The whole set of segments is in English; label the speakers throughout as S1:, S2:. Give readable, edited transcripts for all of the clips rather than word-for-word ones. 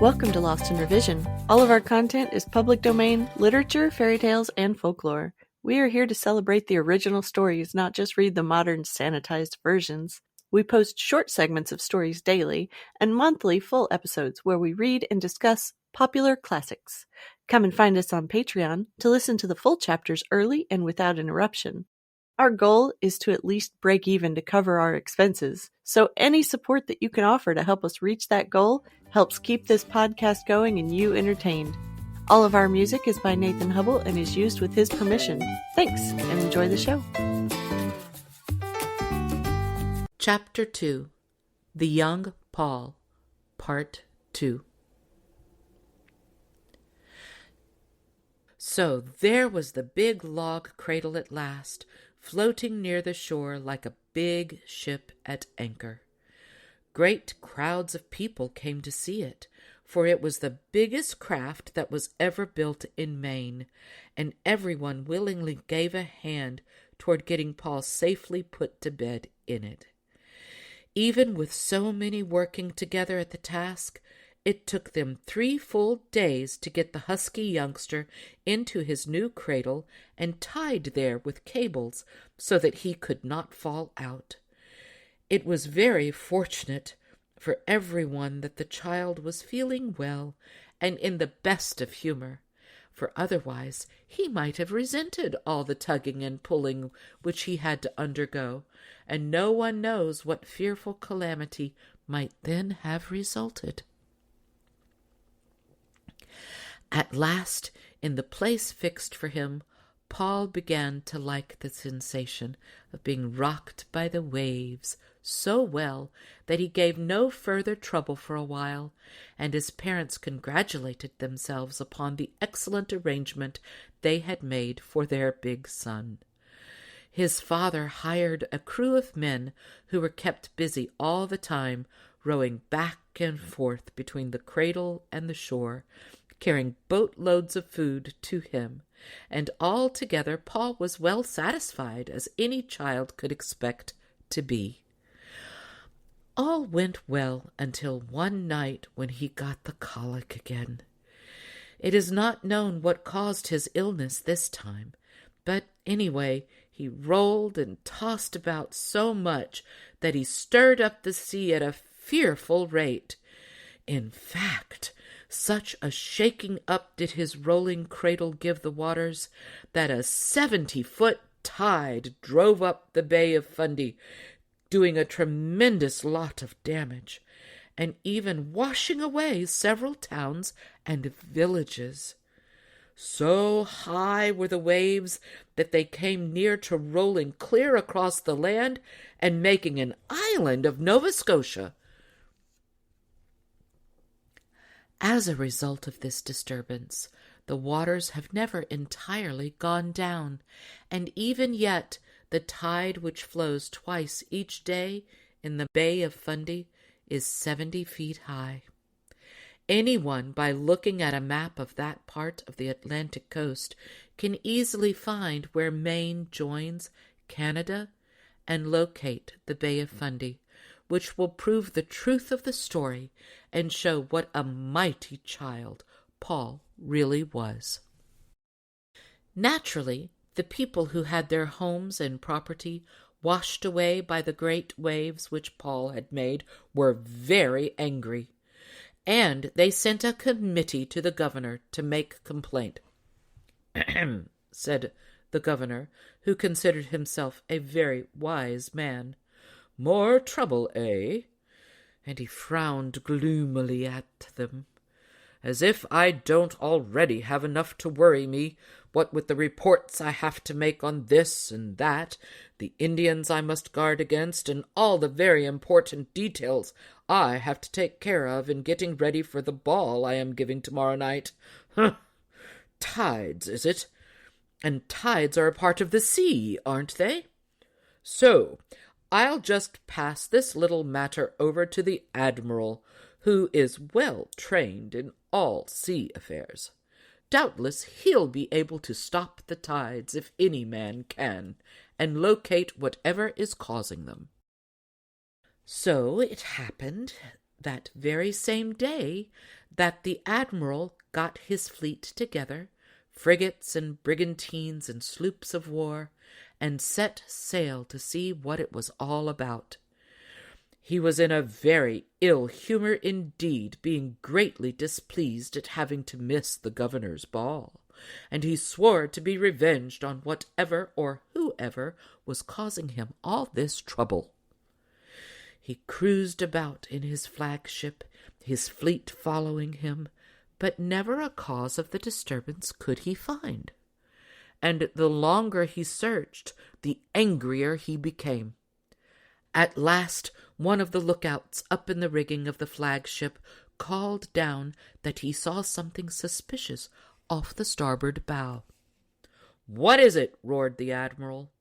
S1: Welcome to Lost in Revision. All of our content is public domain, literature, fairy tales, and folklore. We are here to celebrate the original stories, not just read the modern sanitized versions. We post short segments of stories daily and monthly full episodes where we read and discuss popular classics. Come and find us on Patreon to listen to the full chapters early and without interruption. Our goal is to at least break even to cover our expenses, so any support that you can offer to help us reach that goal helps keep this podcast going and you entertained. All of our music is by Nathan Hubble and is used with his permission. Thanks, and enjoy the show.
S2: Chapter 2, The Young Paul, Part 2. So there was the big log cradle at last, floating near the shore like a big ship at anchor. Great crowds of people came to see it, for it was the biggest craft that was ever built in Maine, and everyone willingly gave a hand toward getting Paul safely put to bed in it. Even with so many working together at the task, it took them 3 full days to get the husky youngster into his new cradle and tied there with cables so that he could not fall out. It was very fortunate for everyone that the child was feeling well and in the best of humor, for otherwise he might have resented all the tugging and pulling which he had to undergo, and no one knows what fearful calamity might then have resulted. At last, in the place fixed for him, Paul began to like the sensation of being rocked by the waves so well that he gave no further trouble for a while, and his parents congratulated themselves upon the excellent arrangement they had made for their big son. His father hired a crew of men who were kept busy all the time, rowing back and forth between the cradle and the shore, carrying boatloads of food to him, and altogether Paul was well satisfied, as any child could expect to be. All went well until one night when he got the colic again. It is not known what caused his illness this time, but anyway, he rolled and tossed about so much that he stirred up the sea at a fearful rate. In fact, such a shaking up did his rolling cradle give the waters that a 70-foot tide drove up the Bay of Fundy, doing a tremendous lot of damage, and even washing away several towns and villages. So high were the waves that they came near to rolling clear across the land and making an island of Nova Scotia. As a result of this disturbance, the waters have never entirely gone down, and even yet the tide which flows twice each day in the Bay of Fundy is 70 feet high. Anyone, by looking at a map of that part of the Atlantic coast, can easily find where Maine joins Canada and locate the Bay of Fundy, which will prove the truth of the story and show what a mighty child Paul really was. Naturally, the people who had their homes and property washed away by the great waves which Paul had made were very angry, and they sent a committee to the governor to make complaint. "Ahem," said the governor, who considered himself a very wise man. "More trouble, eh?" And he frowned gloomily at them. "As if I don't already have enough to worry me, what with the reports I have to make on this and that, the Indians I must guard against, and all the very important details I have to take care of in getting ready for the ball I am giving tomorrow night. Huh! Tides, is it? And tides are a part of the sea, aren't they? So I'll just pass this little matter over to the Admiral, who is well trained in all sea affairs. Doubtless he'll be able to stop the tides if any man can, and locate whatever is causing them." So it happened that very same day that the admiral got his fleet together, frigates and brigantines and sloops of war, and set sail to see what it was all about. He was in a very ill humor indeed, being greatly displeased at having to miss the governor's ball, and he swore to be revenged on whatever or whoever was causing him all this trouble. He cruised about in his flagship, his fleet following him, but never a cause of the disturbance could he find. And the longer he searched, the angrier he became. At last, one of the lookouts up in the rigging of the flagship called down that he saw something suspicious off the starboard bow. "What is it?" roared the admiral.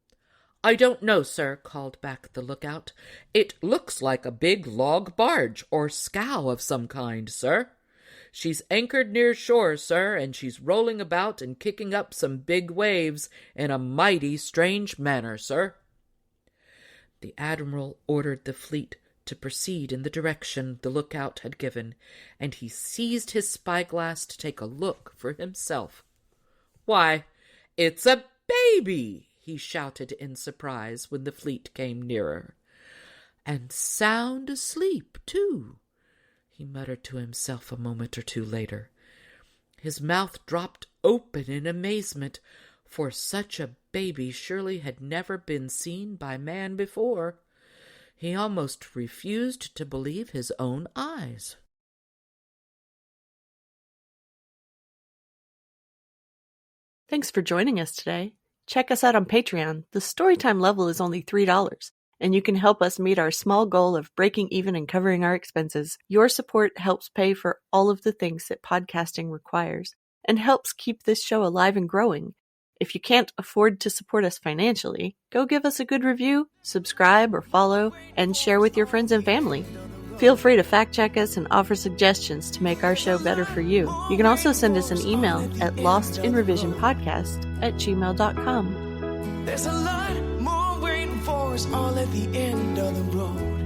S2: "I don't know, sir," called back the lookout. "It looks like a big log barge or scow of some kind, sir. She's anchored near shore, sir, and she's rolling about and kicking up some big waves in a mighty strange manner, sir." The admiral ordered the fleet to proceed in the direction the lookout had given, and he seized his spyglass to take a look for himself. "Why, it's a baby!" he shouted in surprise when the fleet came nearer. "And sound asleep, too," he muttered to himself a moment or two later. His mouth dropped open in amazement, for such a baby surely had never been seen by man before. He almost refused to believe his own eyes.
S1: Thanks for joining us today. Check us out on Patreon. The Storytime level is only $3, and you can help us meet our small goal of breaking even and covering our expenses. Your support helps pay for all of the things that podcasting requires, and helps keep this show alive and growing. If you can't afford to support us financially, go give us a good review, subscribe or follow, and share with your friends and family. Feel free to fact-check us and offer suggestions to make our show better for you. You can also send us an email at lostinrevisionpodcast@gmail.com.
S3: There's a lot more waiting for us all at the end of the road.